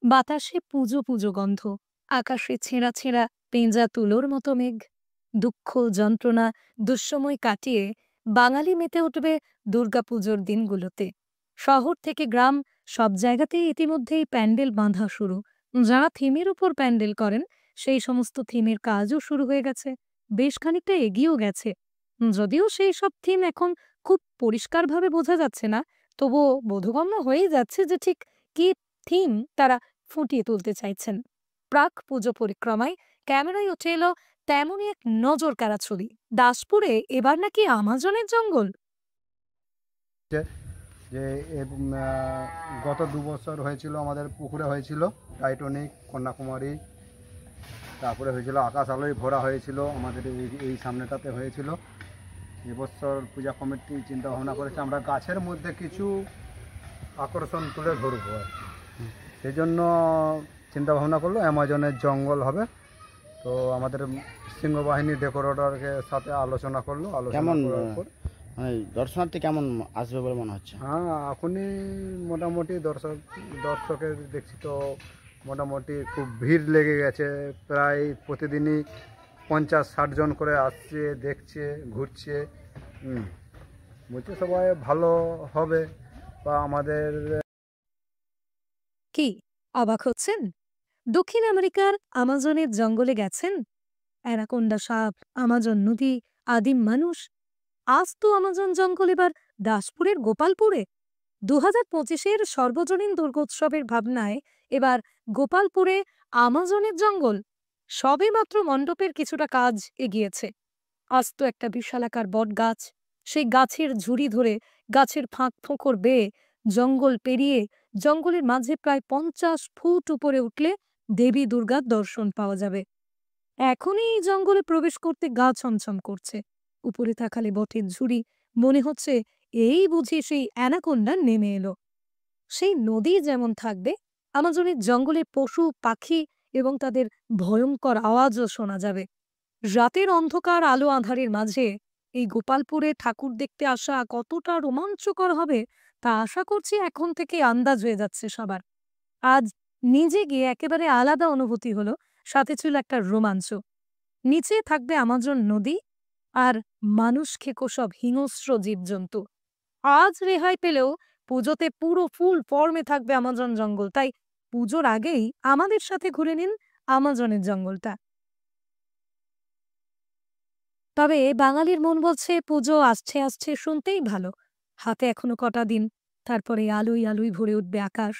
বাতাসে পুজো পুজো গন্ধ, আকাশে ছেঁড়া ছেঁড়া পেঁজা তুলোর মতো মেঘ। দুঃখ যন্ত্রণা দুঃসময় কাটিয়ে বাঙালি মেতে উঠবে দুর্গাপুজোর দিনগুলোতে। শহর থেকে গ্রাম সব জায়গাতেই ইতিমধ্যেই প্যান্ডেল বাঁধা শুরু। যারা থিমের উপর প্যান্ডেল করেন সেই সমস্ত থিমের কাজও শুরু হয়ে গেছে, বেশ খানিকটা এগিয়েও গেছে। যদিও সেই সব থিম এখন খুব পরিষ্কারভাবে বোঝা যাচ্ছে না, তবুও বোধগম্য হয়েই যাচ্ছে যে ঠিক কি থিম তারা ফুটিয়ে তুলতে চাইছেন। প্রাক পুজো পরিক্রমায় ক্যামেরায় উঠে এলো তেমনই এক নজর কাড়া ছবি। দাসপুরে এবার নাকি আমাজনের জঙ্গল। যে যে এর, গত 2 বছর হয়েছিল আমাদের পুকুরে হয়েছিল টাইটানিক, কন্যাকুমারী, তারপরে হয়েছিল আকাশ আলোয় ভরা হয়েছিল আমাদের এই সামনেটাতে হয়েছিল। এবছর পূজা কমিটি চিন্তা ভাবনা করেছে আমরা গাছের মধ্যে কিছু আকর্ষণ তুলে ধরবো আর কি। সেই জন্য চিন্তা ভাবনা করলো অ্যামাজনের জঙ্গল হবে। তো আমাদের সিংহবাহিনী ডেকোরেটরকে সাথে আলোচনা করলো, আলোচনা কেমন করার পর মানে দর্শনার্থী কেমন আসবে বলে মনে হচ্ছে? হ্যাঁ, এখনই মোটামুটি দর্শকের দেখছি তো মোটামুটি খুব ভিড় লেগে গেছে। প্রায় প্রতিদিনই 50-60 জন করে আসছে, দেখছে, ঘুরছে। বলছে সবাই ভালো হবে বা আমাদের কি অবাক হচ্ছেন? দক্ষিণ আমেরিকার আমাজনের জঙ্গলে গেছেন? অ্যানাকোন্ডা সাপ, আমাজন নদী, আদিম মানুষ। আজ তো আমাজন জঙ্গল এবার দাসপুরের গোপালপুরে। 2025-এর সর্বজনীন দুর্গোৎসবের ভাবনায় এবার গোপালপুরে আমাজনের জঙ্গল। সবে মাত্র মণ্ডপের কিছুটা কাজ এগিয়েছে। আস্ত একটা বিশালাকার বট গাছ, সেই গাছের ঝুড়ি ধরে গাছের ফাঁক ফোঁকর বেয়ে জঙ্গল পেরিয়ে জঙ্গলের মাঝে প্রায় 50 ফুট উপরে উঠলে দেবী দুর্গার দর্শন পাওয়া যাবে। এখনই এই জঙ্গলে প্রবেশ করতে গা ছমছম করছে। উপরে থাকালে বটের ঝুড়ি, মনে হচ্ছে এই বুঝি সেই অ্যানাকোন্ডা নেমে এলো। সেই নদী যেমন থাকবে, আমাজনের জঙ্গলে পশু পাখি এবং তাদের ভয়ঙ্কর আওয়াজও শোনা যাবে। রাতের অন্ধকার আলো আঁধারের মাঝে এই গোপালপুরে ঠাকুর দেখতে আসা কতটা রোমাঞ্চকর হবে তা আশা করছি এখন থেকে আন্দাজ হয়ে যাচ্ছে সবার। আজ নিজে গিয়ে একেবারে আলাদা অনুভূতি হলো, সাথে ছিল একটা রোমাঞ্চ। নিচে থাকবে আমাজন নদী আর মানুষ খেকো সব হিংস্র জীবজন্তু। আজ রেহাই পেলেও পুজোতে পুরো ফুল ফর্মে থাকবে আমাজন জঙ্গল, তাই পুজোর আগেই আমাদের সাথে ঘুরে নিন আমাজনের জঙ্গলটা। তবে বাঙালির মন বলছে পুজো আসছে আসছে শুনতেই ভালো। হাতে এখনো কটা দিন, তারপরে আলোয় আলোয় ভরে উঠবে আকাশ।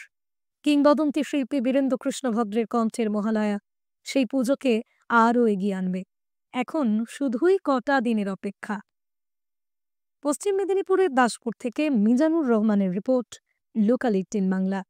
কিংবদন্তি শিল্পী বীরেন্দ্রকৃষ্ণ ভদ্রের কণ্ঠের মহালয়া সেই পুজোকে আরও এগিয়ে আনবে। এখন শুধুই কটা দিনের অপেক্ষা। পশ্চিম মেদিনীপুরের দাসপুর থেকে মিজানুর রহমানের রিপোর্ট, লোকাল 18 বাংলা।